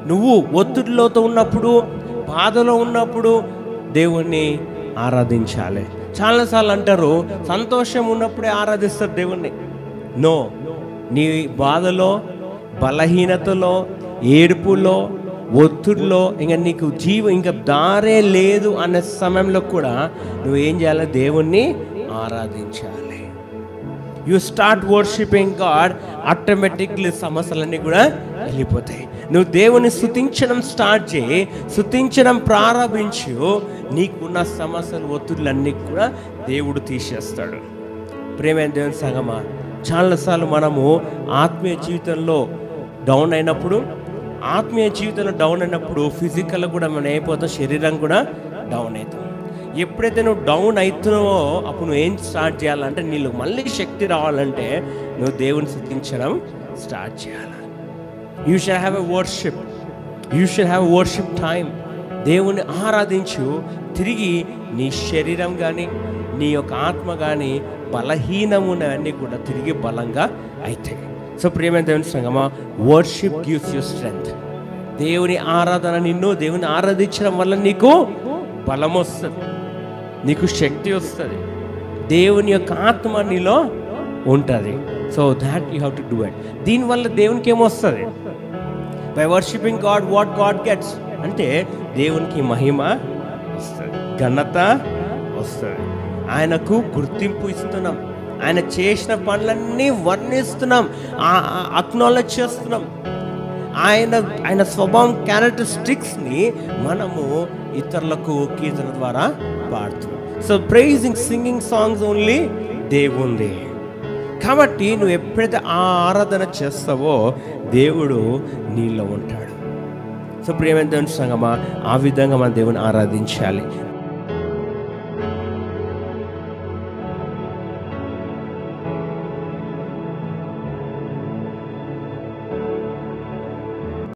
నువ్వు ఒత్తిడిలోతో ఉన్నప్పుడు, బాధలో ఉన్నప్పుడు దేవుణ్ణి ఆరాధించాలి. చాలాసార్లు అంటారు సంతోషం ఉన్నప్పుడే ఆరాధిస్తారు దేవుణ్ణి. నో, నీ బాధలో, బలహీనతలో, ఏడుపులో, ఒత్తిడిలో, ఇంకా నీకు ఇంకా దారే లేదు అనే సమయంలో కూడా నువ్వు ఏం చేయాలి? దేవుణ్ణి ఆరాధించాలి. You start worshipping God, automatically సమస్యలన్నీ కూడా వెళ్ళిపోతాయి. నువ్వు దేవుని స్తుతించడం స్టార్ట్ చేయి, స్తుతించడం ప్రారంభించు, నీకున్న సమస్యలు, ఒత్తిళ్ళన్నీ కూడా దేవుడు తీసేస్తాడు. ప్రేమైన దేవుని సంగమా, చాలాసార్లు మనము ఆత్మీయ జీవితంలో డౌన్ అయినప్పుడు, ఫిజికల్ కూడా మనం అయిపోతాం, శరీరం కూడా డౌన్ అవుతాం. ఎప్పుడైతే నువ్వు డౌన్ అవుతున్నావో అప్పుడు నువ్వు ఏం స్టార్ట్ చేయాలంటే, నీళ్ళు మళ్ళీ శక్తి రావాలంటే నువ్వు దేవుని స్తుతించడం స్టార్ట్ చేయాలి. You should have a worship time. దేవుని ఆరాధించు. తిరిగి నీ శరీరం కానీ, నీ యొక్క ఆత్మ కానీ బలహీనమునవన్నీ కూడా తిరిగి బలంగా అవుతాయి. సో ప్రియమైన దేవుని సంగమా, వర్షిప్ గివ్స్ యూ స్ట్రెంగ్త్. దేవుని ఆరాధన, దేవుని ఆరాధించడం వల్ల నీకు బలం వస్తుంది, నీకు శక్తి వస్తుంది, దేవుని యొక్క ఆత్మ నీలో ఉంటుంది. So that you have to do it. దీనివల్ల దేవునికి ఏమొస్తుంది? By worshipping God, what God gets అంటే దేవునికి మహిమ వస్తుంది, ఘనత వస్తుంది, ఆయనకు గుర్తింపు ఇస్తున్నాం, ఆయన చేసిన పనులన్నీ వర్ణిస్తున్నాం, అక్నాలెడ్జ్ చేస్తున్నాం. ఆయన స్వభావం, క్యారెక్టరిస్టిక్స్ని మనము ఇతరులకు కీర్తన ద్వారా పాడుతున్నాం. So praising, singing songs only దేవుంది. కాబట్టి నువ్వు ఎప్పుడైతే ఆ ఆరాధన చేస్తావో దేవుడు నీలో ఉంటాడు. సో ప్రియమైన దేవుని సంగమా, ఆ విధంగా మన దేవుని ఆరాధించాలి.